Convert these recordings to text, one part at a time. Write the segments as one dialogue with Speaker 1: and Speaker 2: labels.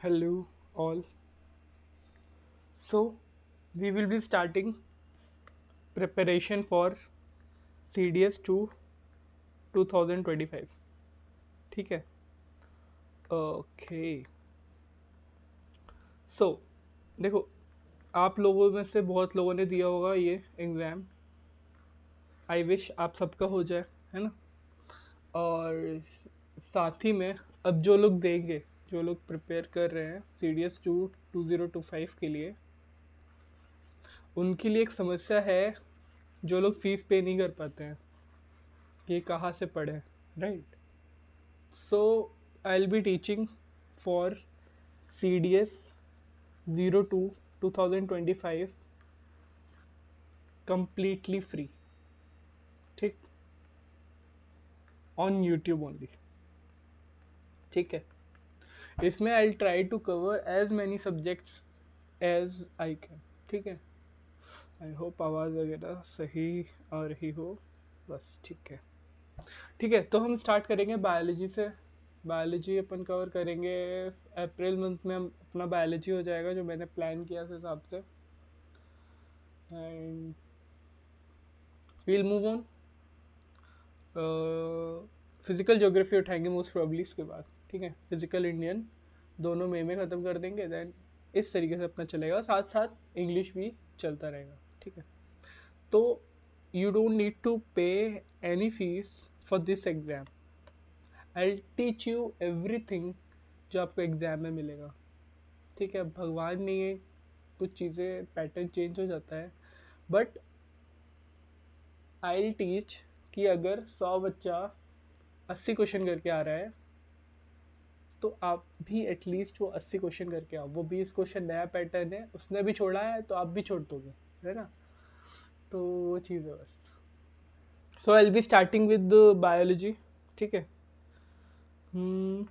Speaker 1: Hello, all. So, we will be starting preparation for CDS 2 2025. ठीक है? Okay. So, देखो, आप लोगों में से बहुत लोगों ने दिया होगा ये एग्ज़ाम। आई विश आप सबका हो जाए, है ना? और साथ ही में अब जो लोग देंगे, जो लोग प्रिपेयर कर रहे हैं CDS 2 2025 के लिए, उनके लिए एक समस्या है। जो लोग फीस पे नहीं कर पाते हैं, ये कहाँ से पढ़े, right? So I will be teaching for CDS 02 2025 completely free, ठीक? ऑन यूट्यूब ओनली, ठीक है? इसमें I try to cover as many subjects as I can, ठीक है? आई होप आवाज़ वगैरह सही आ रही हो, बस ठीक है। ठीक है, तो हम स्टार्ट करेंगे बायोलॉजी से। बायोलॉजी अपन कवर करेंगे। अप्रैल मंथ में हम अपना बायोलॉजी हो जाएगा जो मैंने प्लान किया उस हिसाब से। And we'll move on. Physical geography उठाएंगे मोस्ट प्रोबेबली इसके बाद, ठीक है? फिजिकल इंडियन दोनों में ख़त्म कर देंगे। देन इस तरीके से अपना चलेगा, साथ साथ इंग्लिश भी चलता रहेगा, ठीक है? तो यू डोंट नीड टू पे any fees for this exam. I teach you everything जो आपको एग्जाम में मिलेगा, ठीक है? भगवान नहीं है, कुछ चीज़ें पैटर्न चेंज हो जाता है, बट आई टीच कि अगर 100 बच्चा 80 क्वेश्चन करके आ रहा है तो आप भी एटलीस्ट वो 80 क्वेश्चन करके आओ। वो 20 क्वेश्चन नया पैटर्न है, उसने भी छोड़ा है तो आप भी छोड़ दोगे, है ना? तो वो चीज़ है बस। So I will be starting with biology, ठीक है? हम्म,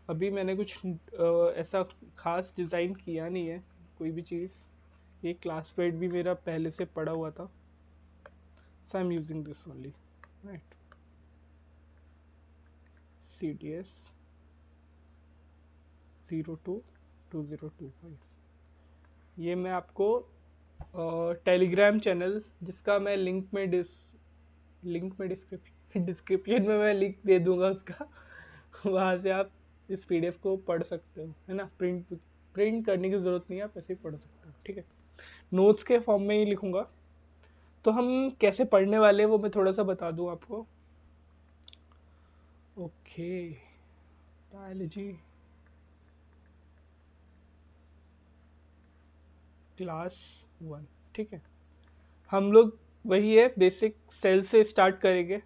Speaker 1: अभी मैंने कुछ ऐसा खास डिज़ाइन किया नहीं है कोई भी चीज़। ये क्लासमेट भी मेरा पहले से पड़ा हुआ था, so I'm using this only, right? CDS 02 2025। ये मैं आपको टेलीग्राम चैनल, जिसका मैं लिंक में डिस्क्रिप्शन डिस्क्रिप्शन में मैं लिंक दे दूंगा उसका। वहाँ से आप इस PDF को पढ़ सकते हो, है ना? प्रिंट करने की ज़रूरत नहीं है, आप ऐसे ही पढ़ सकते हो, ठीक है? नोट्स के फॉर्म में ही लिखूंगा। तो हम कैसे पढ़ने वाले हैं वो मैं थोड़ा सा बता दूं आपको। ओके, बायोलॉजी क्लास 1, ठीक है? हम लोग वही है, बेसिक सेल से स्टार्ट करेंगे।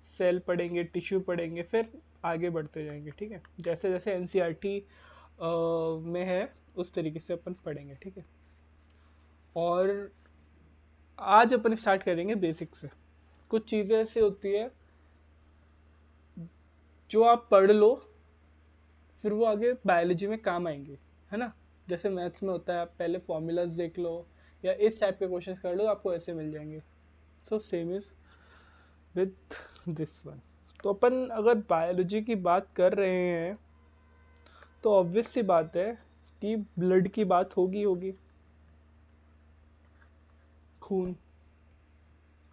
Speaker 1: सेल पढ़ेंगे, टिश्यू पढ़ेंगे, फिर आगे बढ़ते जाएंगे, ठीक है? जैसे जैसे NCERT में है उस तरीके से अपन पढ़ेंगे, ठीक है? और आज अपन स्टार्ट करेंगे बेसिक से। कुछ चीज़ें ऐसी होती है जो आप पढ़ लो, फिर वो आगे बायोलॉजी में काम आएंगे, है ना? जैसे मैथ्स में होता है, आप पहले फॉर्मूलाज देख लो या इस टाइप के क्वेश्चंस कर लो, आपको ऐसे मिल जाएंगे। So same is with this one. तो अपन अगर बायोलॉजी की बात कर रहे हैं तो ऑब्वियस सी बात है कि ब्लड की बात होगी होगी, खून,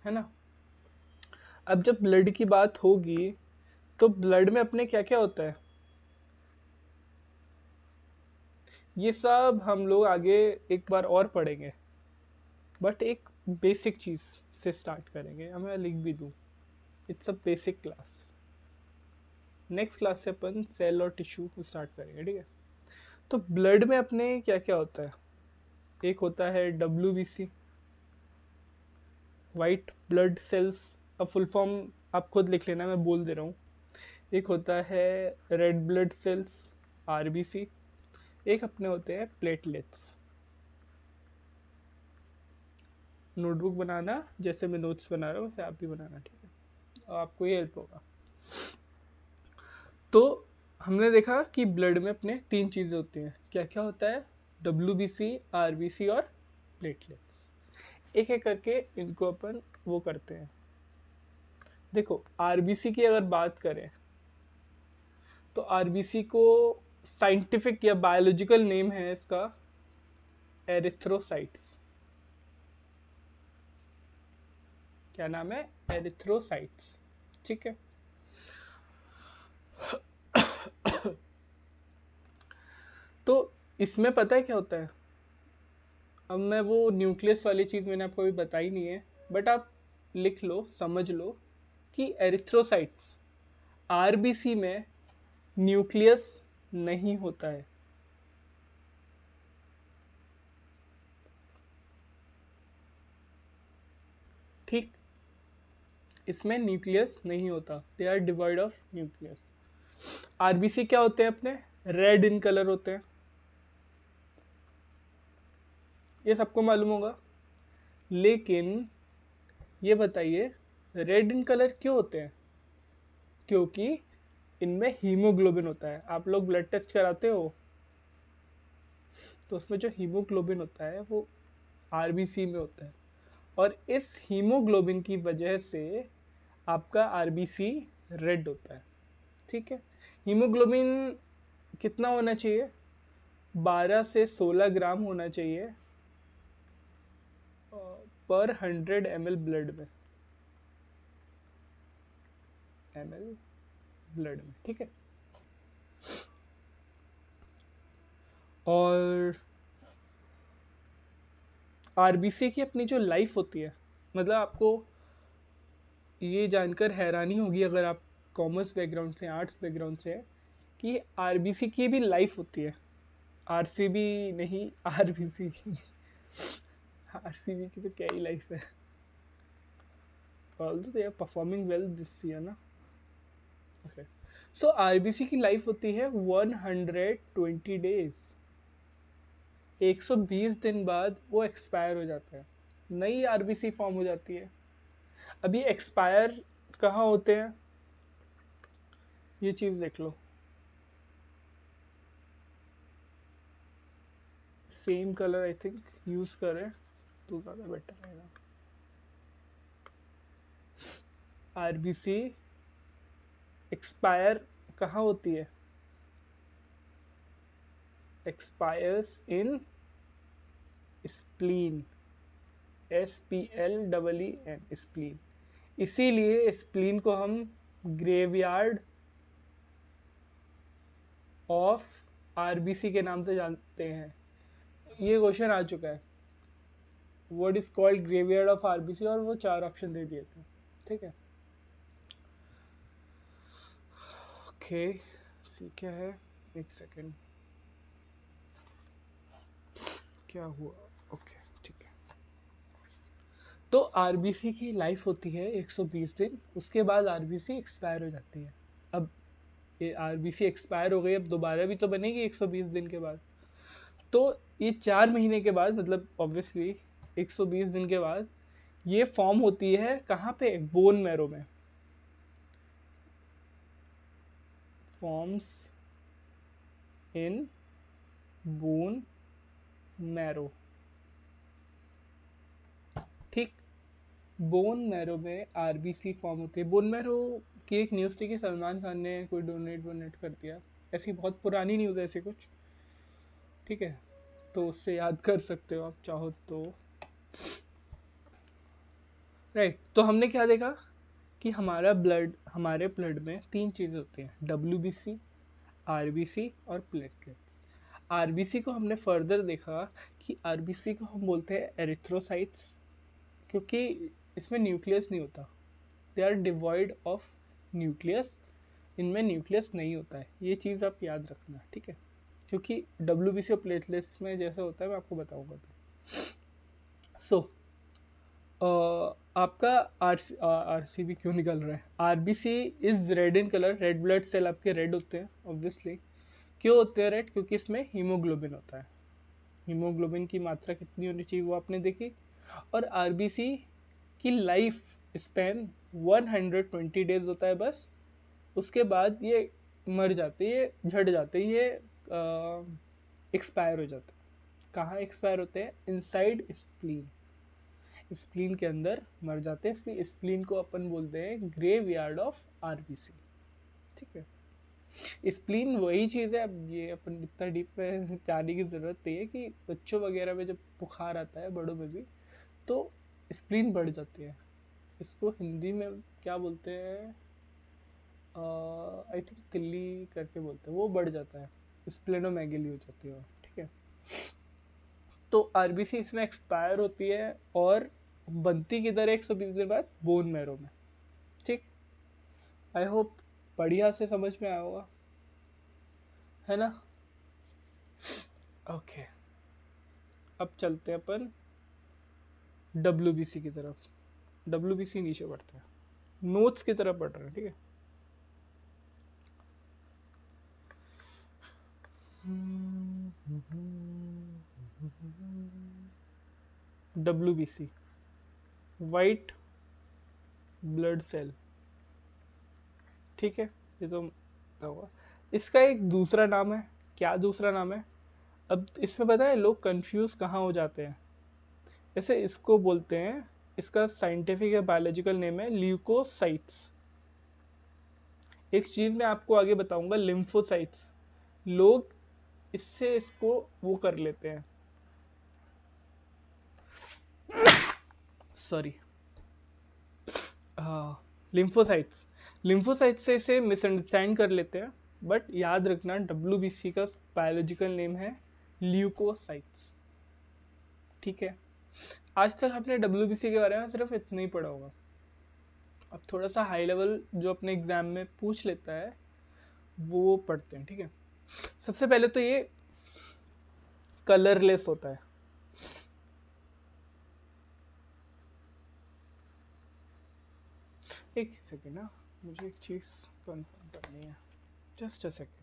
Speaker 1: है ना? अब जब ब्लड की बात होगी तो ब्लड में अपने क्या क्या होता है, ये सब हम लोग आगे एक बार और पढ़ेंगे। बट एक बेसिक चीज से स्टार्ट करेंगे, हमें लिख भी दूँ, it's a basic class. Next class से अपन सेल और टिश्यू स्टार्ट करेंगे, ठीक है? तो ब्लड में अपने क्या क्या होता है? एक होता है WBC, वाइट ब्लड सेल्स। अब फुल फॉर्म आप खुद लिख लेना, मैं बोल दे रहा हूँ। एक होता है रेड ब्लड सेल्स, RBC। एक अपने होते हैं प्लेटलेट्स। नोटबुक बनाना, जैसे मैं नोट्स बना रहा हूँ वैसे आप भी बनाना, ठीक है? आपको ये हेल्प होगा। तो हमने देखा कि ब्लड में अपने 3 चीज़ें होती हैं। क्या क्या होता है? WBC, RBC और प्लेटलेट्स। एक एक करके इनको अपन वो करते हैं। देखो, RBC की अगर बात करें तो RBC को साइंटिफिक या बायोलॉजिकल नेम है इसका एरिथ्रोसाइट्स। क्या नाम है? एरिथ्रोसाइट्स। ठीक है। तो इसमें पता है क्या होता है? अब मैं वो न्यूक्लियस वाली चीज मैंने आपको अभी बताई नहीं है, बट आप लिख लो, समझ लो कि एरिथ्रोसाइट्स आरबीसी में न्यूक्लियस नहीं होता है। ठीक, इसमें न्यूक्लियस नहीं होता, they are divide of nucleus. RBC क्या होते हैं अपने? रेड इन कलर होते हैं, ये सबको मालूम होगा। लेकिन ये बताइए, रेड इन कलर क्यों होते हैं? क्योंकि इनमें हीमोग्लोबिन होता है। आप लोग ब्लड टेस्ट कराते हो तो उसमें जो हीमोग्लोबिन होता है वो आरबीसी में होता है, और इस हीमोग्लोबिन की वजह से आपका आरबीसी रेड होता है। ठीक है। हीमोग्लोबिन कितना होना चाहिए? 12 से 16 ग्राम होना चाहिए पर 100 ml ब्लड में, ml ब्लड में। ठीक है। और आरबीसी की अपनी जो लाइफ होती है, मतलब आपको ये जानकर हैरानी होगी अगर आप कॉमर्स बैकग्राउंड से, आर्ट्स बैकग्राउंड से हैं, कि आरबीसी की भी लाइफ होती है। आरसीबी नहीं, आरबीसी की। आरसीबी की तो क्या ही लाइफ है। Also they are performing well this year ना। ओके, सो आरबीसी की लाइफ होती है 120 डेज। 120 दिन बाद वो एक्सपायर हो जाता है, नई आरबीसी फॉर्म हो जाती है। अभी एक्सपायर कहाँ होते हैं, ये चीज देख लो। Same colour I think use करें तो ज्यादा बेटर रहेगा। आरबीसी एक्सपायर कहाँ होती है? Expires in spleen, SPLEEN, spleen. इसीलिए स्प्लीन को हम ग्रेवयार्ड ऑफ आरबीसी के नाम से जानते हैं। ये क्वेश्चन आ चुका है, what is called graveyard of RBC, और वो 4 ऑप्शन दे दिए थे। ठीक है। ओके, सी क्या है, एक सेकेंड, क्या हुआ? ओके, ठीक है। तो आरबीसी की लाइफ होती है 120 दिन, उसके बाद आरबीसी एक्सपायर हो जाती है। अब ये आरबीसी एक्सपायर हो गई, अब दोबारा भी तो बनेगी 120 दिन के बाद। तो ये 4 महीने के बाद, मतलब ऑब्वियसली 120 दिन के बाद ये फॉर्म होती है कहाँ पे? बोन मैरो में। Forms in bone marrow. ठीक, बोन मैरो में आरबीसी फॉर्म होती है। बोन मैरो की एक न्यूज़ थी कि सलमान खान ने कोई डोनेट वोनेट कर दिया, ऐसी बहुत पुरानी न्यूज़ है ऐसी कुछ। ठीक है, तो उससे याद कर सकते हो आप चाहो तो। राइट, तो हमने क्या देखा कि हमारे ब्लड में 3 चीज़ें होती हैं, डब्ल्यूबीसी, आरबीसी और प्लेटलेट्स। आरबीसी को हमने फर्दर देखा कि आरबीसी को हम बोलते हैं एरिथ्रोसाइट्स, क्योंकि इसमें न्यूक्लियस नहीं होता, they are devoid of nucleus. इनमें न्यूक्लियस नहीं होता है, ये चीज़ आप याद रखना। ठीक है, क्योंकि डब्ल्यूबीसी और प्लेटलेट्स में जैसा होता है मैं आपको बताऊंगा। सो आपका आरसीबी क्यों निकल रहा है? RBC is red in colour, red blood cell आपके रेड होते हैं ऑब्वियसली। क्यों होते हैं रेड? क्योंकि इसमें हीमोग्लोबिन होता है। हीमोग्लोबिन की मात्रा कितनी होनी चाहिए वो आपने देखी। और आरबीसी की लाइफ स्पैन 120 डेज होता है बस, उसके बाद ये मर जाते हैं, ये झड़ जाते हैं, ये एक्सपायर हो जाते हैं। कहाँ एक्सपायर होते हैं? इनसाइड स्प्लीन, स्प्लीन के अंदर मर जाते हैं, इसलिए स्प्लीन को अपन बोलते हैं ग्रेव यार्ड ऑफ आरबीसी। ठीक है। स्प्लीन वही चीज़ है, अब ये अपन इतना डीप में जाने की ज़रूरत नहीं है कि बच्चों वगैरह में जब बुखार आता है, बड़ों में भी, तो स्प्लीन बढ़ जाती है। इसको हिंदी में क्या बोलते हैं, आई थिंक तिल्ली करके बोलते हैं, वो बढ़ जाता है, स्प्लेनोमेगेली हो जाती है वो, ठीक है। तो आरबीसी इसमें एक्सपायर होती है और बनती किधर है 120 दिन बाद, बोन मैरो में, ठीक। आई होप बढ़िया से समझ में आया होगा, है ना। ओके, अब चलते हैं अपन डब्ल्यूबीसी की तरफ। डब्ल्यूबीसी नीचे बढ़ते हैं, नोट्स की तरफ बढ़ रहे हैं, ठीक है। डब्ल्यूबीसी, वाइट ब्लड सेल, ठीक है। ये तो पता होगा। इसका एक दूसरा नाम है, क्या दूसरा नाम है, अब इसमें पता है लोग कंफ्यूज कहाँ हो जाते हैं। जैसे इसको बोलते हैं, इसका साइंटिफिक या बायोलॉजिकल नेम है ल्यूकोसाइट्स। एक चीज मैं आपको आगे बताऊंगा, लिम्फोसाइट्स, लोग इससे इसको वो कर लेते हैं, सॉरी, हाँ, लिम्फोसाइट्स, लिम्फोसाइट्स से इसे मिसअंडरस्टैंड कर लेते हैं। बट याद रखना डब्ल्यूबीसी का बायोलॉजिकल नेम है ल्यूकोसाइट्स, ठीक है। आज तक आपने डब्ल्यूबीसी के बारे में सिर्फ इतना ही पढ़ा होगा। अब थोड़ा सा हाई लेवल जो अपने एग्जाम में पूछ लेता है वो पढ़ते हैं, ठीक है। सबसे पहले तो ये कलरलेस होता है। एक सेकेंड ना, मुझे एक चीज कंफर्म करनी है, जस्ट अ सेकेंड।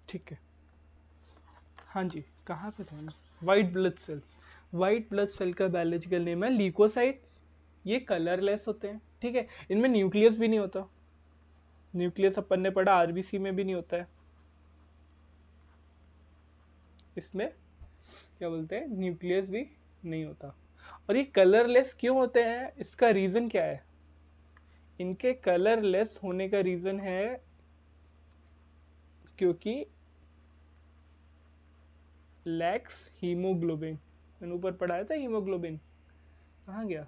Speaker 1: ठीक है, हाँ जी, कहाँ पे थे हम। White blood cells, white blood cell का बायोलॉजिकल नेम है ल्यूकोसाइट। ये कलरलेस होते हैं, ठीक है। इनमें न्यूक्लियस भी नहीं होता, न्यूक्लियस अपन ने पढ़ा आरबीसी में भी नहीं होता है। इसमें क्या बोलते हैं, न्यूक्लियस भी नहीं होता। और ये कलरलेस क्यों होते हैं, इसका रीजन क्या है। इनके कलरलेस होने का रीजन है क्योंकि लैक्स हीमोग्लोबिन। मैंने ऊपर पढ़ाया था हीमोग्लोबिन, कहाँ गया,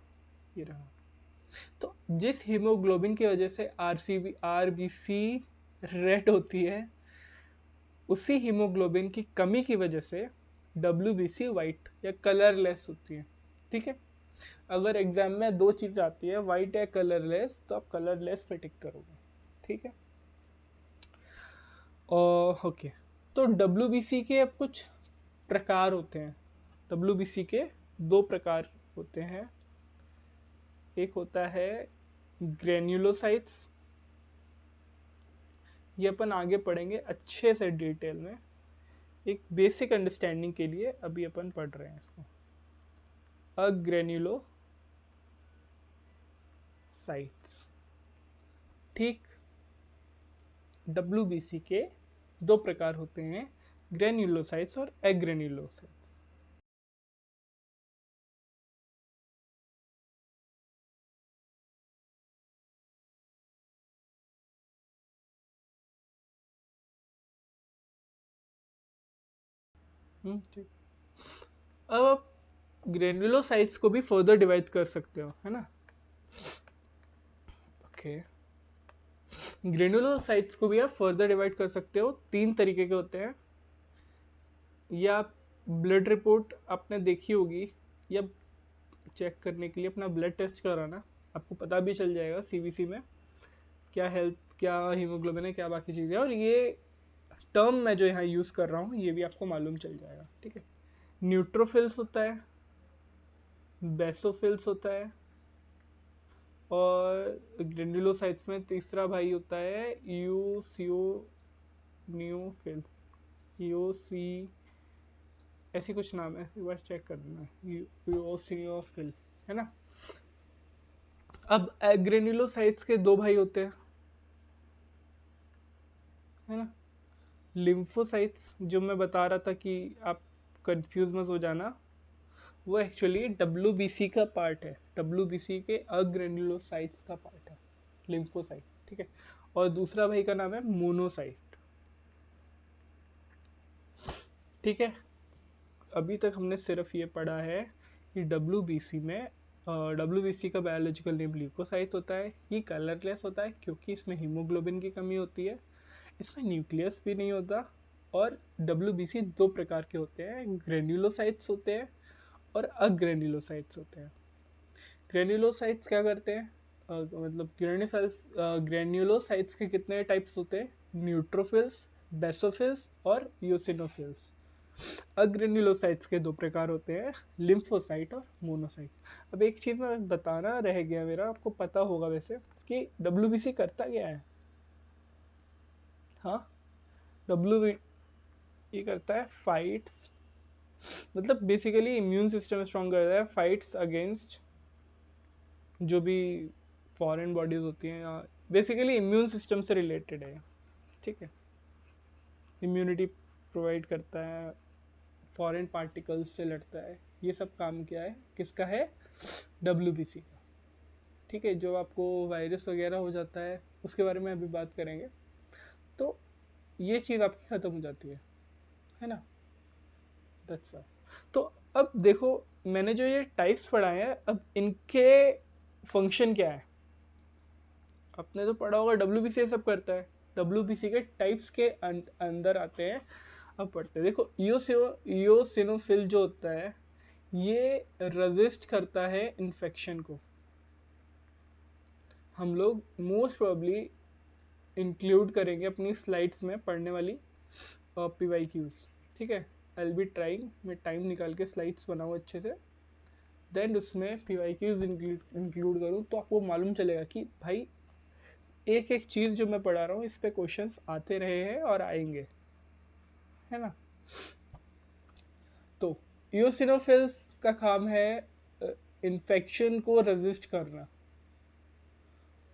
Speaker 1: ये रहा। तो जिस हीमोग्लोबिन की वजह से आरसीबी आरबीसी रेड होती है, उसी हीमोग्लोबिन की कमी की वजह से डब्ल्यूबीसी वाइट या कलरलेस होती है, ठीक है। अगर एग्जाम में दो चीज आती है, वाइट या कलरलेस, तो आप कलरलेस पे टिक करोगे, ठीक है। और ओके, तो डब्ल्यूबीसी के अब कुछ प्रकार होते हैं। डब्ल्यूबीसी के दो प्रकार होते हैं। एक होता है ग्रेन्युलोसाइट्स, ये अपन आगे पढ़ेंगे अच्छे से डिटेल में, एक बेसिक अंडरस्टैंडिंग के लिए अभी अपन पढ़ रहे हैं इसको। अग्रेन्युलोसाइट्स, ठीक। डब्ल्यूबीसी के दो प्रकार होते हैं, ग्रेन्युलोसाइट्स और एग्रेन्युलोसाइट्स। ठीक। अब आप ग्रेन्युलोसाइट्स को भी फर्दर डिवाइड कर सकते हो, है ना। ओके, ग्रेनुलोसाइट्स को भी आप फर्दर डिवाइड कर सकते हो, तीन तरीके के होते हैं। या आप ब्लड रिपोर्ट आपने देखी होगी, या चेक करने के लिए अपना ब्लड टेस्ट कराना, आपको पता भी चल जाएगा सीबीसी में क्या हेल्थ, क्या हीमोग्लोबिन है, क्या बाकी चीज़ें, और ये टर्म मैं जो यहाँ यूज़ कर रहा हूँ ये भी आपको मालूम चल जाएगा, ठीक है। न्यूट्रोफिल्स होता है, बेसोफिल्स होता है, और ग्रेन्युलोसाइट्स में तीसरा भाई होता है यूसियोनियोफिल्स, यूसी ऐसी कुछ नाम है, एक बार चेक कर लेना, यूसियोफिल, है ना। अब ग्रेन्युलोसाइट्स के दो भाई होते हैं, है ना। लिम्फोसाइट्स जो मैं बता रहा था कि आप कंफ्यूज मत हो जाना, वो एक्चुअली डब्ल्यूबीसी का पार्ट है, डब्ल्यूबीसी के अग्रेन्युलोसाइट्स का पार्ट है लिम्फोसाइट, ठीक है। और दूसरा भाई का नाम है मोनोसाइट, ठीक है। अभी तक हमने सिर्फ ये पढ़ा है कि डब्ल्यूबीसी में, डब्ल्यूबीसी का बायोलॉजिकल नेम ल्यूकोसाइट होता है। ये कलरलेस होता है क्योंकि इसमें हीमोग्लोबिन की कमी होती है, इसमें न्यूक्लियस भी नहीं होता। और डब्ल्यूबीसी दो प्रकार के होते हैं, ग्रेन्युलोसाइट्स होते हैं और अग्रेन्युलोसाइट्स होते हैं। ग्रेन्युलोसाइट्स क्या करते हैं, मतलब ग्रेन्युलोसाइट्स के कितने टाइप्स होते हैं, न्यूट्रोफिल्स, बेसोफिल्स और यूसिनोफिल्स। अग्रेन्युलोसाइट्स के दो प्रकार होते हैं, लिम्फोसाइट और मोनोसाइट। अब एक चीज मैं बताना रह गया मेरा, आपको पता होगा वैसे, कि डब्ल्यूबीसी करता क्या है। हाँ, डब्ल्यू ये करता है फाइट्स, मतलब बेसिकली इम्यून सिस्टम स्ट्रॉन्ग करता है, फाइट्स अगेंस्ट जो भी फॉरेन बॉडीज होती हैं, बेसिकली इम्यून सिस्टम से रिलेटेड है, ठीक है। इम्यूनिटी प्रोवाइड करता है, फॉरेन पार्टिकल्स से लड़ता है, ये सब काम क्या है, किसका है, डब्ल्यूबीसी का, ठीक है। जो आपको वायरस वगैरह हो जाता है उसके बारे में अभी बात करेंगे। तो ये चीज़ आपकी ख़त्म हो जाती है ना। That's all. तो अब देखो, मैंने जो ये टाइप्स पढ़ाए हैं, अब इनके फंक्शन क्या है। आपने तो पढ़ा होगा डब्ल्यूबीसी सब करता है, डब्ल्यूबीसी के टाइप्स के अंदर आते हैं। अब पढ़ते हैं, देखो इयोसिनोफिल जो होता है, ये रेजिस्ट करता है इन्फेक्शन को। हम लोग मोस्ट प्रोबेबली इंक्लूड करेंगे अपनी स्लाइड्स में पढ़ने वाली पीवाईक्यूज, ठीक है। आई बी ट्राइंग, मैं टाइम निकाल के स्लाइड्स बनाऊँ अच्छे से, देन उसमें पीवाईक्यूज इंक्लूड करूँ, तो आपको मालूम चलेगा कि भाई एक एक चीज़ जो मैं पढ़ा रहा हूँ इस पे क्वेश्चंस आते रहे हैं और आएंगे, है ना। तो इयोसिनोफिल्स का काम है इन्फेक्शन को रेजिस्ट करना।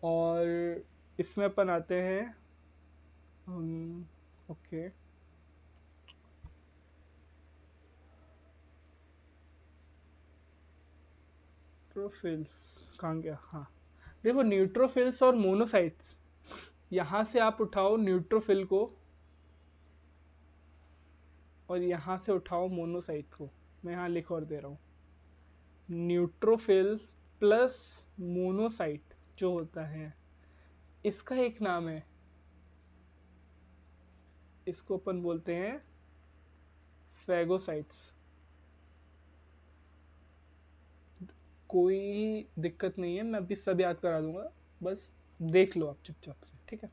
Speaker 1: और इसमें अपन आते हैं, ओके, न्यूट्रोफिल्स कहाँ गया, हाँ। देखो न्यूट्रोफिल्स और मोनोसाइट्स, यहाँ से आप उठाओ न्यूट्रोफिल को और यहाँ से उठाओ मोनोसाइट को, मैं यहाँ लिख और दे रहा हूँ। न्यूट्रोफिल प्लस मोनोसाइट जो होता है, इसका एक नाम है, इसको अपन बोलते हैं फैगोसाइट्स। कोई दिक्कत नहीं है, मैं अभी सब याद करा दूंगा, बस देख लो आप चुपचाप से, ठीक है।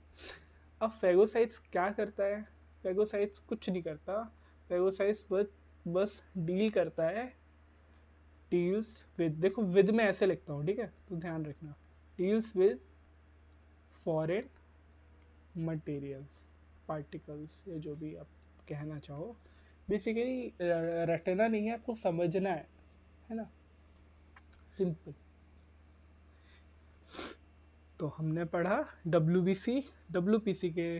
Speaker 1: अब फेगोसाइट्स क्या करता है, फेगोसाइट्स कुछ नहीं करता, फेगोसाइट्स बस डील करता है, डील्स विद, देखो विद में ऐसे लिखता हूँ, ठीक है, तो ध्यान रखना, deals with foreign materials, particles, या जो भी आप कहना चाहो। बेसिकली रटना नहीं है, आपको समझना है ना, सिंपल। तो हमने पढ़ा डब्ल्यूबीसी, डब्ल्यूपीसी के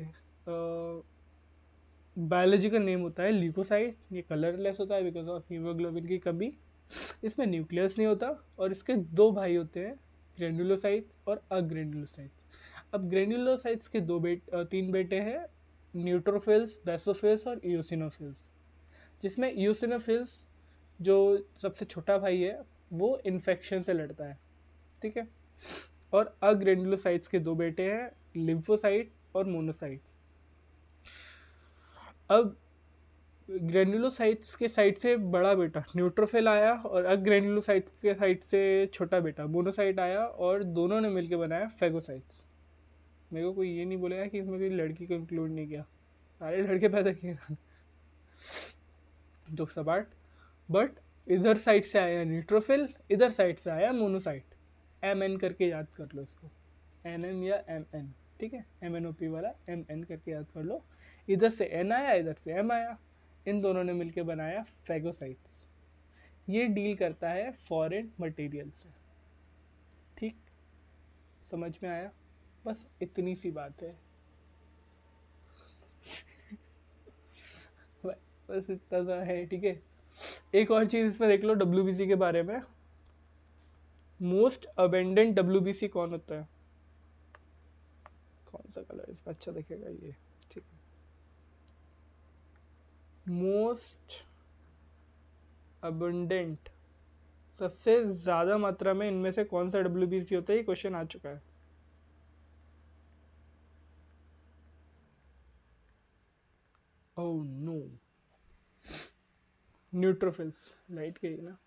Speaker 1: बायोलॉजिकल नेम होता है ल्यूकोसाइट, ये कलरलेस होता है बिकॉज ऑफ हीमोग्लोबिन की कमी, इसमें न्यूक्लियस नहीं होता, और इसके दो भाई होते हैं, ग्रेन्युलोसाइट्स और अग्रेन्युलोसाइट्स। अब ग्रेन्युलोसाइट्स के तीन बेटे हैं, न्यूट्रोफिल्स, बेसोफिल्स और इयोसिनोफिल्स, जिसमें इयोसिनोफिल्स जो सबसे छोटा भाई है वो इन्फेक्शन से लड़ता है, ठीक है। और अग्रेन्युलोसाइट्स के दो बेटे हैं, लिम्फोसाइट और मोनोसाइट। अब ग्रेन्युलोसाइट्स के साइड से बड़ा बेटा न्यूट्रोफिल आया, और अग्रेन्युलोसाइट्स के साइड से छोटा बेटा मोनोसाइट आया, और दोनों ने मिलकर बनाया फेगोसाइट्स। मेरे को कोई ये नहीं बोलेगा कि इसमें कोई लड़की को इंक्लूड नहीं किया, सारे लड़के पैदा किए जो सपाट। बट इधर साइड से आया न्यूट्रोफिल, इधर साइड से आया मोनोसाइट, एम एन करके याद कर लो इसको, एन एन या एम एन, ठीक है, एम एन ओ पी वाला एम एन करके याद कर लो। इधर से एन आया, इधर से एम आया, इन दोनों ने मिलकर बनाया फेगोसाइट्स। ये डील करता है फॉरेन मटेरियल से। ठीक, समझ में आया? बस इतनी सी बात है। बस इतना सा है, ठीक है। एक और चीज इसमें देख लो डब्ल्यूबीसी के बारे में। मोस्ट अबेंडेंट डब्ल्यूबीसी कौन होता है? कौन सा कलर इसमें अच्छा दिखेगा ये, ठीक है। मोस्ट अबेंडेंट, सबसे ज्यादा मात्रा में इनमें से कौन सा डब्ल्यूबीसी होता है, ये क्वेश्चन आ चुका है। ओह नो, न्यूट्रोफिल्स, लाइट के ना।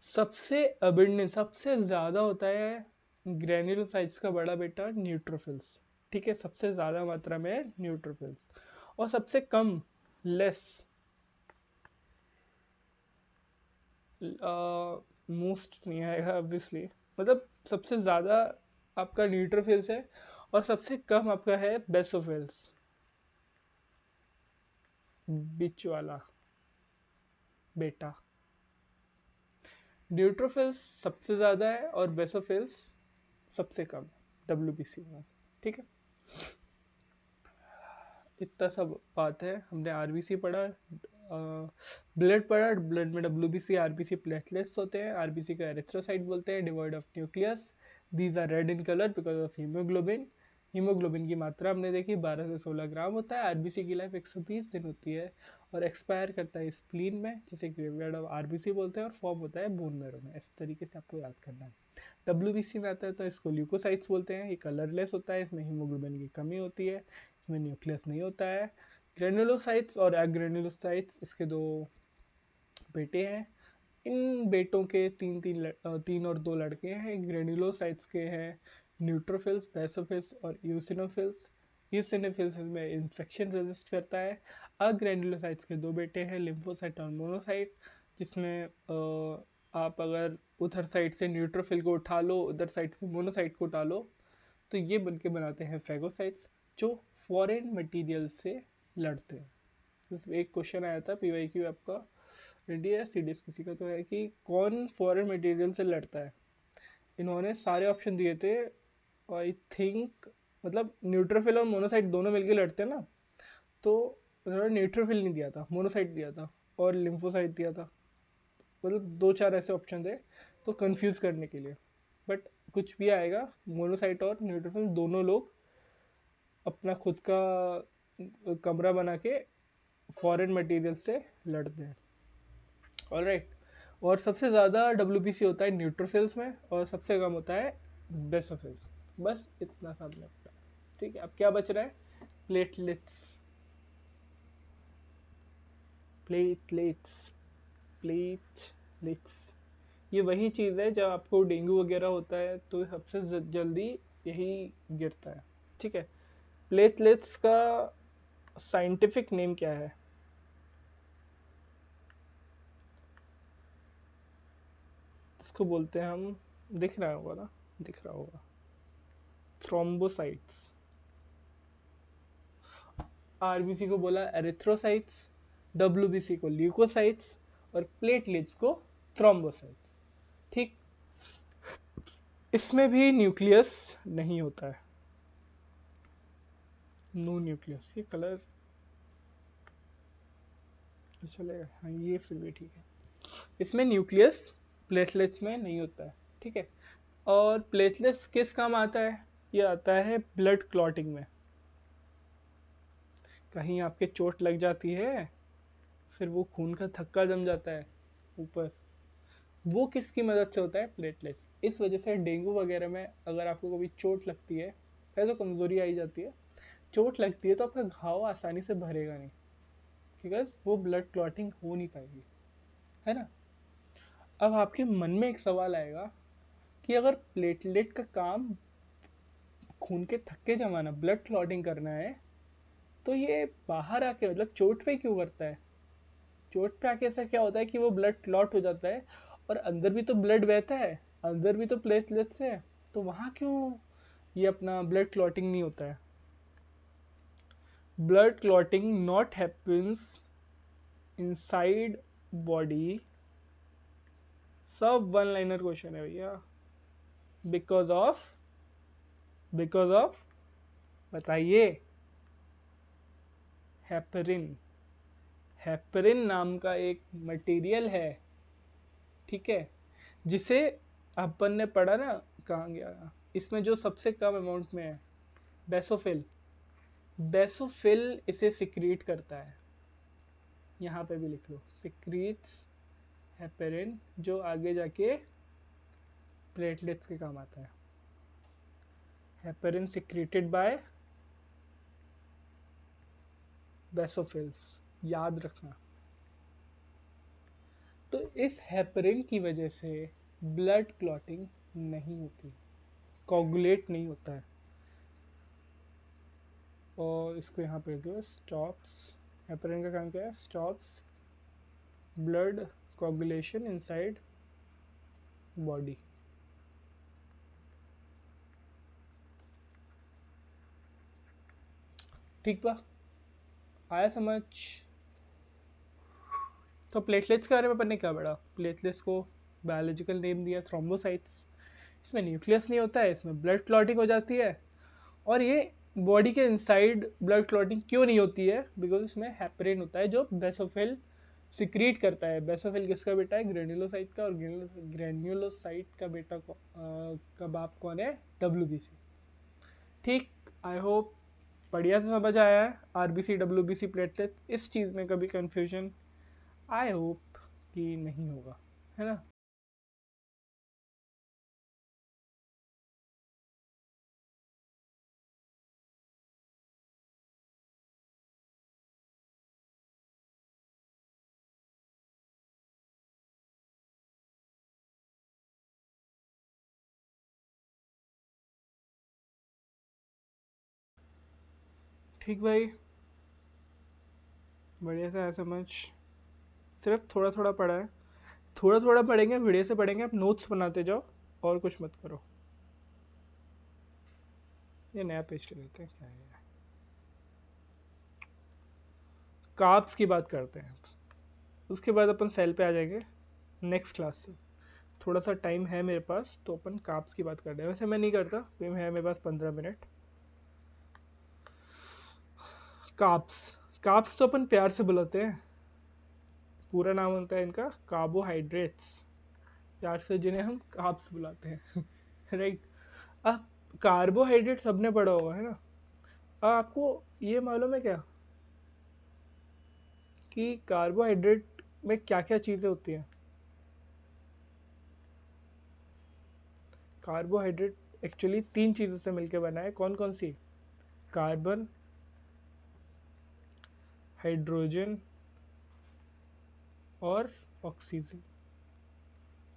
Speaker 1: सबसे अबेंडेंट, सबसे ज्यादा होता है ग्रेन्युलोसाइट्स का बड़ा बेटा न्यूट्रोफिल्स, ठीक है, सबसे ज्यादा मात्रा में न्यूट्रोफिल्स। और सबसे कम, लेस, मोस्ट नहीं आएगा ऑब्वियसली, मतलब सबसे ज्यादा आपका न्यूट्रोफिल्स है और सबसे कम आपका है बेसोफिल्स, बीच वाला बेटा। न्यूट्रोफिल्स सबसे ज्यादा है और बेसोफिल्स सबसे कम डब्ल्यूबीसी में, ठीक है। इतना सब बात है। हमने आरबीसी पढ़ा, ब्लड पढ़ा, ब्लड में डब्ल्यूबीसी आरबीसी प्लेटलेट्स होते हैं, आरबीसी का एरिथ्रोसाइट बोलते हैं, devoid of nucleus, these are red in colour because of haemoglobin. Haemoglobin की मात्रा हमने देखी 12 से 16 ग्राम होता है। आरबीसी की लाइफ 120 दिन होती है और एक्सपायर करता है स्प्लीन में, जिसे ग्रेवयार्ड ऑफ आरबीसी बोलते हैं, और फॉर्म होता है बोन मैरो में। इस तरीके से आपको याद करना है। डब्ल्यूबीसी में आता है तो इसको ल्यूकोसाइट्स बोलते हैं। ये कलरलेस होता है, इसमें हीमोग्लोबिन की कमी होती है, इसमें न्यूक्लियस नहीं होता है। ग्रेनुलोसाइट्स और एग्रेनुलोसाइट्स इसके दो बेटे हैं। इन बेटों के तीन और दो लड़के हैं। ग्रेनुलोसाइट्स के हैं न्यूट्रोफिल्स, बेसोफिल्स और यूसिनोफिल्स। यूसिनोफिल्स में इन्फेक्शन रेजिस्ट करता है। अग्रेनुलोसाइट्स के दो बेटे हैं, लिम्फोसाइट और मोनोसाइट, जिसमें आप अगर उधर साइड से न्यूट्रोफिल को उठा लो, उधर साइड से मोनोसाइट को उठा लो, तो ये बनके बनाते हैं फेगोसाइट्स, जो फॉरेन मटेरियल से लड़ते हैं। एक क्वेश्चन आया था पीवाईक्यू आपका, इंडिया सीडीएस किसी का तो है, कि कौन फॉरेन मटेरियल से लड़ता है। इन्होंने सारे ऑप्शन दिए थे, आई थिंक, मतलब न्यूट्रोफिल और मोनोसाइट दोनों मिलके लड़ते हैं ना, तो उन्होंने न्यूट्रोफिल नहीं दिया था, मोनोसाइट दिया था और लिम्फोसाइट दिया था। मतलब दो चार ऐसे ऑप्शन थे तो कंफ्यूज करने के लिए, बट कुछ भी आएगा, मोनोसाइट और न्यूट्रोफिल दोनों लोग अपना खुद का कमरा बना के फॉरेन मटेरियल से लड़ते हैं। ऑलराइट, और सबसे ज़्यादा डब्ल्यूबीसी होता है न्यूट्रोफिल्स में और सबसे कम होता है बेसोफिल्स। बस इतना सा हमने पढ़ा, ठीक है। अब क्या बच रहा है? Platelets, platelets, platelets. ये वही चीज़ है, जब आपको डेंगू वगैरह होता है तो सबसे जल्दी यही गिरता है, ठीक है। प्लेटलेट्स का साइंटिफिक नेम क्या है? इसको बोलते हैं हम, दिख रहा होगा ना, दिख रहा होगा, थ्रोम्बोसाइट्स। आरबीसी को बोला एरिथ्रोसाइट्स, डब्ल्यूबीसी को ल्यूकोसाइट्स और प्लेटलेट्स को थ्रोम्बोसाइट्स, ठीक। इसमें भी न्यूक्लियस नहीं होता है, नो न्यूक्लियस। ये कलर चलेगा, हाँ ये फिर भी ठीक है। इसमें न्यूक्लियस प्लेटलेट्स में नहीं होता है, ठीक है। और प्लेटलेट्स किस काम आता है? ये आता है ब्लड क्लॉटिंग में। कहीं आपके चोट लग जाती है, फिर वो खून का थक्का जम जाता है ऊपर, वो किसकी मदद से होता है? प्लेटलेट्स। इस वजह से डेंगू वगैरह में अगर आपको कभी चोट लगती है, पहले तो कमजोरी आई जाती है, चोट लगती है तो आपका घाव आसानी से भरेगा नहीं, बिकॉज वो ब्लड क्लॉटिंग हो नहीं पाएगी, है ना। अब आपके मन में एक सवाल आएगा कि अगर प्लेटलेट का काम खून के थक्के जमाना, ब्लड क्लॉटिंग करना है, तो ये बाहर आके मतलब चोट पे क्यों करता है? चोट पे आके ऐसा क्या होता है कि वो ब्लड क्लॉट हो जाता है और अंदर भी तो ब्लड बहता है, अंदर भी तो प्लेटलेट्स है, तो वहां क्यों ये अपना ब्लड क्लॉटिंग नहीं होता है? Blood clotting not happens inside body. सब वन लाइनर क्वेश्चन है भैया। बिकॉज ऑफ बताइए। हेपरिन। हेपरिन नाम का एक मटेरियल है, ठीक है, जिसे अपन ने पढ़ा ना, कहाँ गया, इसमें जो सबसे कम अमाउंट में है, बेसोफिल। बेसोफिल इसे सिक्रीट करता है, यहाँ पे भी लिख लो, सिक्रीट्स हेपेरिन, जो आगे जाके प्लेटलेट्स के काम आता है। हेपेरिन सिक्रीटेड बाय बेसोफिल्स, याद रखना। तो इस हेपेरिन की वजह से ब्लड क्लॉटिंग नहीं होती, कोगुलेट नहीं होता है। और इसको यहाँ पे दो, स्टॉप्स। हेपेरिन का काम क्या है? Stops blood coagulation inside body. ठीक बा, आया समझ? तो प्लेटलेट्स के बारे में अपन ने क्या पढ़ा? प्लेटलेट्स को बायोलॉजिकल नेम दिया थ्रोम्बोसाइट्स। इसमें न्यूक्लियस नहीं होता है, इसमें ब्लड क्लॉटिंग हो जाती है। और ये बॉडी के इनसाइड ब्लड क्लॉटिंग क्यों नहीं होती है? बिकॉज इसमें हेपरिन होता है जो बेसोफिल सिक्रीट करता है। बेसोफिल किसका बेटा है? ग्रेन्युलोसाइट का। और ग्रेन्युलोसाइट का बेटा का बाप कौन है? WBC। ठीक, आई होप बढ़िया से समझ आया है। RBC WBC प्लेटलेट, इस चीज़ में कभी कंफ्यूजन आई होप कि नहीं होगा, है ना? ठीक भाई, बढ़िया से आया समझ। सिर्फ थोड़ा थोड़ा पढ़ा है, थोड़ा थोड़ा पढ़ेंगे, वीडियो से पढ़ेंगे, आप नोट्स बनाते जाओ और कुछ मत करो। ये नया पेज ले लेते हैं, क्या है? कार्ब्स की बात करते हैं, उसके बाद अपन सेल पे आ जाएंगे नेक्स्ट क्लास से। थोड़ा सा टाइम है मेरे पास, तो अपन कार्ब्स की बात कर रहे हैं। वैसे मैं नहीं करता, क्योंकि है मेरे पास 15 मिनट। कार्ब्स, कार्ब्स तो अपन प्यार से बुलाते हैं, पूरा नाम होता है इनका कार्बोहाइड्रेट्स, प्यार से जिन्हें हम कार्ब्स बुलाते हैं। राइट। अब कार्बोहाइड्रेट सबने पढ़ा होगा, है ना? अब आपको ये मालूम है क्या कि कार्बोहाइड्रेट में क्या क्या चीज़ें होती हैं? कार्बोहाइड्रेट एक्चुअली 3 चीज़ों से मिलकर बना है। कौन कौन सी? कार्बन, हाइड्रोजन और ऑक्सीजन।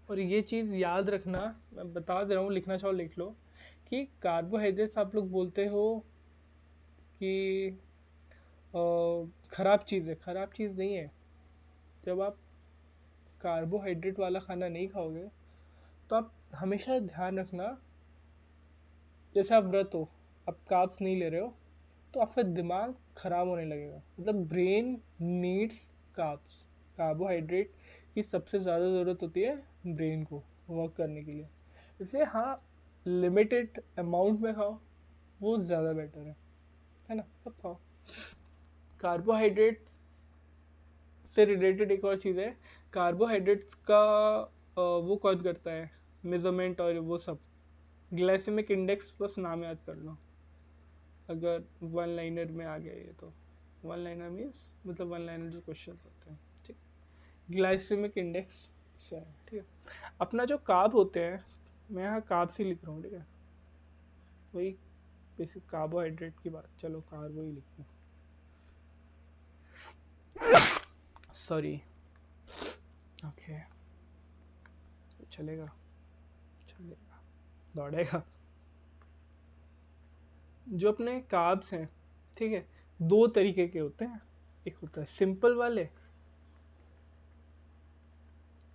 Speaker 1: और ये चीज़ याद रखना, मैं बता दे रहा हूँ, लिखना चाहो लिख लो, कि कार्बोहाइड्रेट्स आप लोग बोलते हो कि खराब चीज़ है। खराब चीज़ नहीं है। जब आप कार्बोहाइड्रेट वाला खाना नहीं खाओगे, तो आप हमेशा ध्यान रखना, जैसे आप व्रत हो, आप कार्ब्स नहीं ले रहे हो, तो आपका दिमाग खराब होने लगेगा। मतलब ब्रेन नीड्स कार्ब्स। कार्बोहाइड्रेट की सबसे ज़्यादा ज़रूरत होती है ब्रेन को वर्क करने के लिए। इसलिए हाँ, लिमिटेड अमाउंट में खाओ, वो ज़्यादा बेटर है ना? सब खाओ। कार्बोहाइड्रेट्स से रिलेटेड एक और चीज़ है, कार्बोहाइड्रेट्स का वो कौन करता है मेजरमेंट और वो सब? ग्लाइसेमिक इंडेक्स, बस नाम याद कर लो, अगर वन लाइनर में आ गया ये तो। वन लाइनर मीन्स मतलब वन लाइनर जो क्वेश्चन होते हैं, ठीक। ग्लाइसेमिक इंडेक्स से है, ठीक है। अपना जो कार्ब होते हैं, मैं यहाँ कार्ब्स ही लिख रहा हूँ, ठीक है, वही बेसिक कार्बोहाइड्रेट की बात, चलो कार्बो ही लिखते हैं, सॉरी। ओके, चलेगा, चलेगा, दौड़ेगा। जो अपने कार्ब्स हैं, ठीक है, 2 तरीके के होते हैं। एक होता है सिंपल वाले,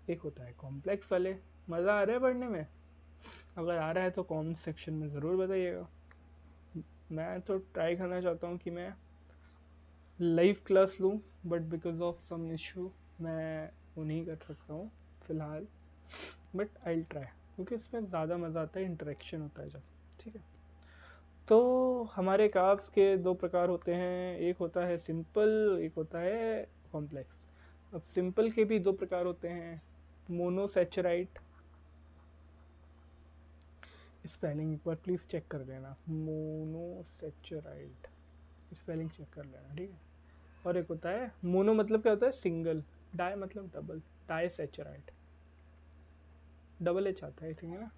Speaker 1: एक होता है कॉम्प्लेक्स वाले। मज़ा आ रहा है पढ़ने में? अगर आ रहा है तो कमेंट सेक्शन में ज़रूर बताइएगा। मैं तो ट्राई करना चाहता हूँ कि मैं लाइव क्लास लूँ, but because of some issue मैं वो नहीं कर सकता हूँ फ़िलहाल, बट आई ट्राई, क्योंकि इसमें ज़्यादा मज़ा आता है, इंटरेक्शन होता है जब। ठीक है, तो हमारे कार्ब्स के दो प्रकार होते हैं, एक होता है सिंपल, एक होता है कॉम्प्लेक्स। अब सिंपल के भी दो प्रकार होते हैं, मोनोसैचराइड, स्पेलिंग एक बार प्लीज़ चेक कर लेना, मोनोसैचराइड स्पेलिंग चेक कर लेना, ठीक है। और एक होता है मोनो, मतलब क्या होता है सिंगल, डाई मतलब डबल, डाइसैचराइड, डबल एच आता है आई थिंक, है ना,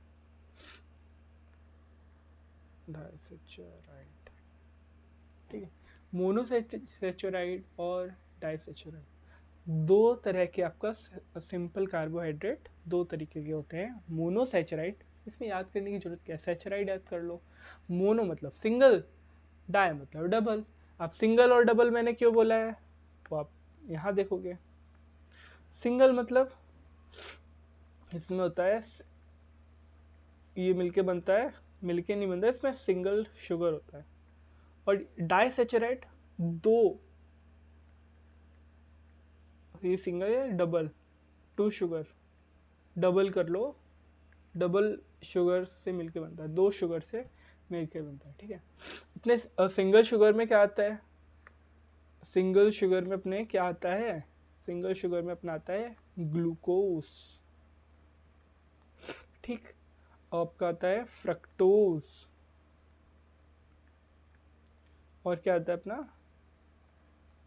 Speaker 1: डाइसैचराइड। ठीक है, मोनोसैचराइड और डाइसैचराइड दो तरह के आपका सिंपल कार्बोहाइड्रेट दो तरीके के होते हैं। मोनोसैचराइड, इसमें याद करने की जरूरत क्या है, सैचराइड याद कर लो। मोनो मतलब सिंगल, डाई मतलब डबल। अब सिंगल और डबल मैंने क्यों बोला है, तो आप यहाँ देखोगे। सिंगल मतलब इसमें होता है, ये मिलके बनता है, मिलके नहीं बनता, इसमें सिंगल शुगर होता है। और डाइसैचराइड दो, ये सिंगल है डबल, टू शुगर, डबल कर लो, डबल शुगर से मिलके बनता है, दो शुगर से मिलके बनता है। ठीक है, अपने सिंगल शुगर में क्या आता है, सिंगल शुगर में अपने क्या आता है, सिंगल शुगर में अपना आता है ग्लूकोज। ठीक, आपका आता है फ्रक्टोज, और क्या आता है अपना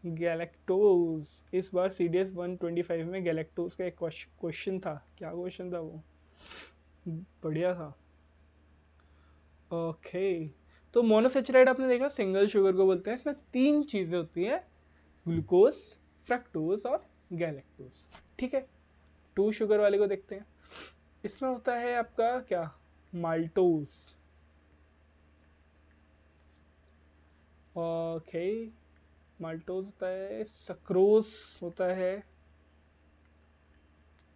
Speaker 1: गैलेक्टोज। इस बार CDS 125 में गैलेक्टोज का एक क्वेश्चन था, क्या क्वेश्चन था वो, बढ़िया था। ओके, तो मोनोसेचराइड आपने देखा सिंगल शुगर को बोलते हैं, इसमें तीन चीजें होती हैं, ग्लूकोज, फ्रक्टोज और गैलेक्टोज। ठीक है, टू शुगर वाले को देखते हैं, इसमें होता है आपका क्या, माल्टोज। ओके, माल्टोज होता है, सक्रोज होता है,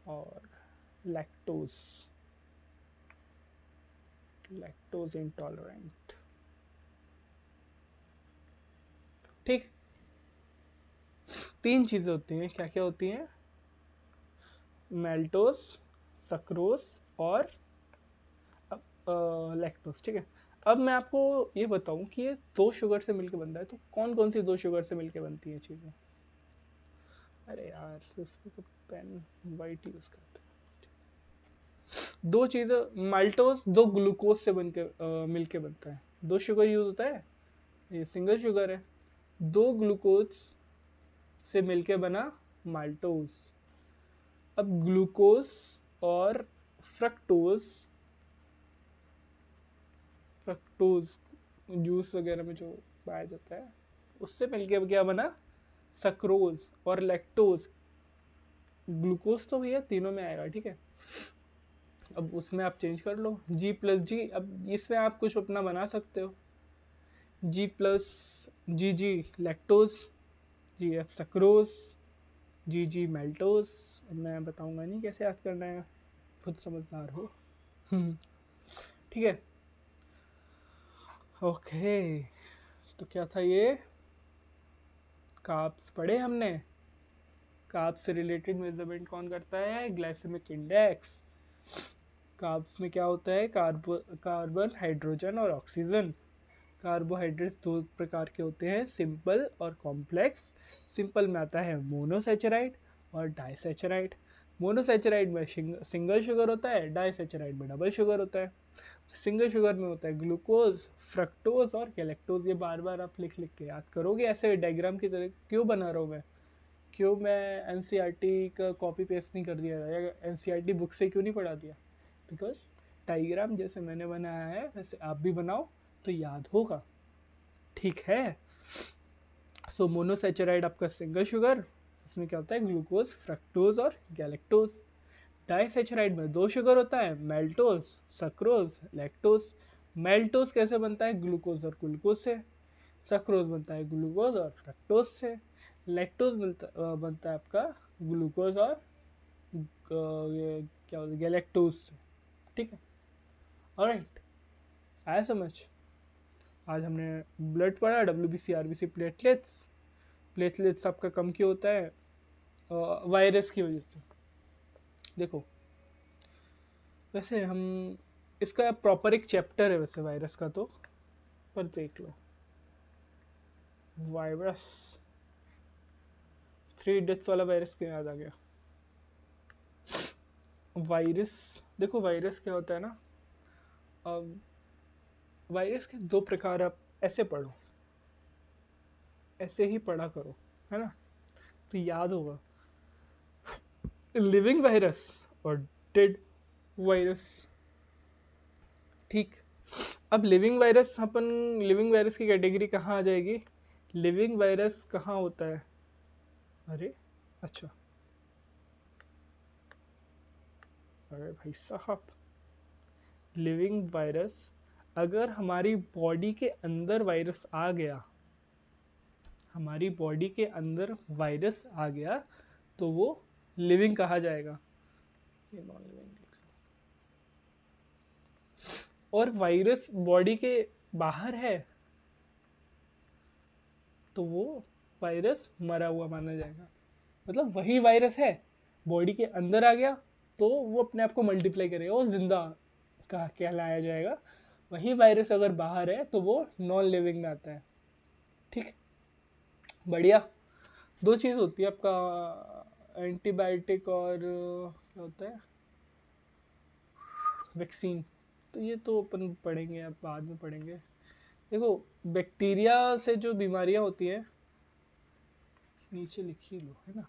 Speaker 1: और लैक्टोज, लैक्टोज इंटॉलरेंट। ठीक, तीन चीजें होती हैं, क्या क्या होती हैं, मेल्टोज, सक्रोज और लैक्टोज। ठीक है, अब मैं आपको ये बताऊं कि ये दो शुगर से मिलकर बनता है, तो कौन कौन सी दो शुगर से मिलकर बनती है चीजें। अरे यार, इसमें तो पेन वाइट यूज करते हैं। दो चीजें, माल्टोज दो ग्लूकोज से बनके मिलके बनता है, दो शुगर यूज होता है, ये सिंगल शुगर है, दो ग्लूकोज से मिलके बना माल्टोज। अब ग्लूकोज और फ्रक्टोज, फ्रक्टोज जूस वगैरह में जो पाया जाता है, उससे मिलके क्या बना, सक्रोज। और लैक्टोज, ग्लूकोज तो भैया तीनों में आएगा, ठीक है, अब उसमें आप चेंज कर लो G+G, अब इसमें आप कुछ अपना बना सकते हो, G+GG lactose, GF sucrose, GG मेल्टोज। अब मैं बताऊंगा नहीं कैसे याद करना है, खुद समझदार हो। ठीक है, ओके, तो क्या था ये, कार्ब्स पढ़े हमने। कार्ब्स से रिलेटेड मेजरमेंट कौन करता है, ग्लाइसेमिक इंडेक्स। कार्ब्स में क्या होता है, कार्बन, हाइड्रोजन और ऑक्सीजन। कार्बोहाइड्रेट्स दो प्रकार के होते हैं, सिंपल और कॉम्प्लेक्स। सिंपल में आता है मोनोसैचराइड और डाइसैचराइड। मोनोसैचराइड में सिंगल शुगर होता है, डाइसैचराइड में डबल शुगर होता है। सिंगल शुगर में होता है ग्लूकोज, फ्रक्टोज और गैलेक्टोज। ये बार बार आप लिख लिख के याद करोगे, ऐसे डायग्राम की तरह क्यों बना रहा हूँ मैं, क्यों मैं एनसीईआरटी का कॉपी पेस्ट नहीं कर दिया या एनसीईआरटी बुक से क्यों नहीं पढ़ा दिया, बिकॉज डायग्राम जैसे मैंने बनाया है वैसे आप भी बनाओ तो याद होगा। ठीक है, सो मोनोसैचराइड आपका सिंगल शुगर, इसमें क्या होता है, ग्लूकोज, फ्रक्टोज और गैलेक्टोज। डाइसैचराइड में दो शुगर होता है, मेल्टोज, सक्रोज, लैक्टोज। मेल्टोज कैसे बनता है, ग्लूकोज और ग्लूकोज से। सक्रोज बनता है ग्लूकोज और फ्रक्टोज से। लैक्टोज बनता है आपका ग्लूकोज और ये क्या बोलते गैलेक्टोज से, ठीक है। ऑलराइट, आया समझ। आज हमने ब्लड पढ़ा, WBC RBC प्लेटलेट्स। प्लेटलेट्स आपका कम क्यों होता है? वायरस की वजह से। देखो वैसे हम इसका प्रॉपर एक चैप्टर है वैसे वायरस का, तो पर देख लो वायरस। 3 इडियट्स वाला वायरस क्यों याद आ गया? वायरस, देखो वायरस क्या होता है ना, अब वायरस के 2 प्रकार, आप ऐसे पढ़ो, ऐसे ही पढ़ा करो, है ना, तो याद होगा। लिविंग वायरस और डेड वायरस, ठीक। अब लिविंग वायरस, अपन लिविंग वायरस की कैटेगरी कहाँ आ जाएगी? लिविंग वायरस कहाँ होता है? अरे अच्छा, अरे भाई साहब, लिविंग वायरस, अगर हमारी बॉडी के अंदर वायरस आ गया, हमारी बॉडी के अंदर वायरस आ गया, तो वो लिविंग कहा जाएगा। ये नॉन लिविंग। और वायरस बॉडी के बाहर है तो वो वायरस मरा हुआ माना जाएगा। मतलब वही वायरस है, बॉडी के अंदर आ गया तो वो अपने आप को मल्टीप्लाई करेगा, वो जिंदा कहा कहलाया जाएगा। वही वायरस अगर बाहर है तो वो नॉन लिविंग में आता है, ठीक। बढ़िया। 2 चीज होती है आपका, एंटीबायोटिक और क्या होता है, वैक्सीन। तो ये तो अपन पढ़ेंगे, अब बाद में पढ़ेंगे। देखो बैक्टीरिया से जो बीमारियां होती है, नीचे लिख ही लो, है ना,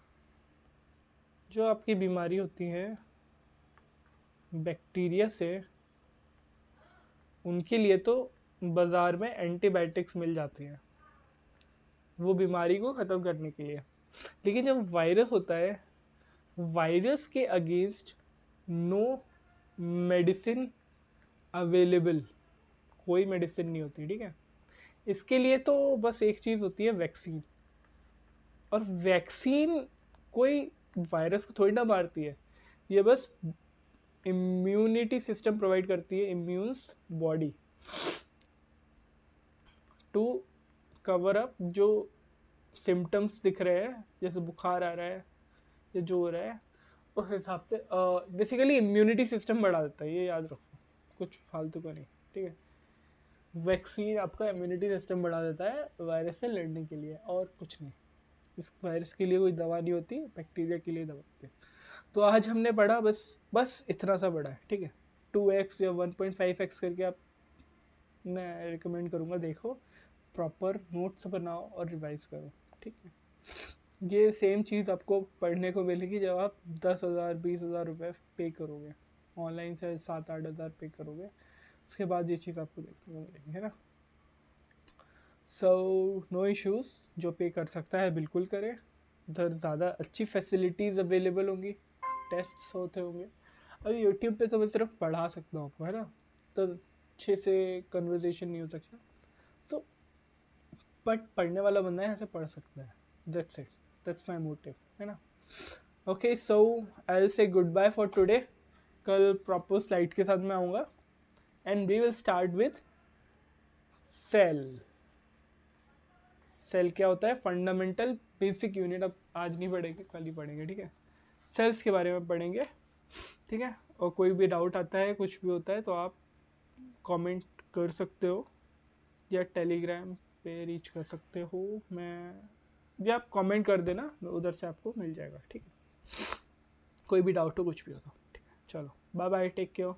Speaker 1: जो आपकी बीमारी होती है बैक्टीरिया से, उनके लिए तो बाजार में एंटीबायोटिक्स मिल जाती हैं वो बीमारी को ख़त्म करने के लिए। लेकिन जब वायरस होता है, वायरस के अगेंस्ट नो मेडिसिन अवेलेबल, कोई मेडिसिन नहीं होती, ठीक है। इसके लिए तो बस एक चीज़ होती है, वैक्सीन। और वैक्सीन कोई वायरस को थोड़ी ना मारती है, ये बस इम्यूनिटी सिस्टम प्रोवाइड करती है, इम्यून्स बॉडी टू कवर अप जो सिम्टम्स दिख रहे हैं, जैसे बुखार आ रहा है या जो हो रहा है, उस हिसाब से बेसिकली इम्यूनिटी सिस्टम बढ़ा देता है, ये याद रखो, कुछ फालतू का नहीं, ठीक है। वैक्सीन आपका इम्यूनिटी सिस्टम बढ़ा देता है वायरस से लड़ने के लिए, और कुछ नहीं। इस वायरस के लिए कोई दवा नहीं होती, बैक्टीरिया के लिए दवा होती है। तो आज हमने पढ़ा, बस इतना सा पढ़ा है, ठीक है। 2x या 1.5x करके आप, मैं रिकमेंड करूँगा देखो, प्रॉपर नोट्स बनाओ और रिवाइज करो, ठीक है। ये सेम चीज़ आपको पढ़ने को मिलेगी जब आप 10,000 20,000 रुपये पे करोगे ऑनलाइन से, 7-8 हज़ार पे करोगे, उसके बाद ये चीज़ आपको देखने को मिलेगी, है ना। सो नो इश्यूज़, जो पे कर सकता है बिल्कुल करे, उधर ज़्यादा अच्छी फैसिलिटीज़ अवेलेबल होंगी, टेस्ट होते होंगे। अभी यूट्यूब पे तो मैं सिर्फ पढ़ा सकता हूँ आपको, है ना, तो अच्छे से कन्वर्जेशन नहीं हो सकता। सो बट पढ़ने वाला बंदा है, ऐसे पढ़ सकता है, that's it, that's my motive, है ना। Okay, so I will say good bye for today. कल प्रॉपर स्लाइड के साथ मैं आऊँगा and we will start with cell. Cell क्या होता है, फंडामेंटल बेसिक यूनिट। अब आज नहीं पढ़ेंगे, कल ही पढ़ेंगे, ठीक है। सेल्स के बारे में पढ़ेंगे, ठीक है। और कोई भी डाउट आता है, कुछ भी होता है, तो आप कमेंट कर सकते हो या टेलीग्राम पे रीच कर सकते हो। मैं, या आप कमेंट कर देना, उधर से आपको मिल जाएगा, ठीक है। कोई भी डाउट हो, कुछ भी हो तो, ठीक है। चलो बाय बाय, टेक केयर।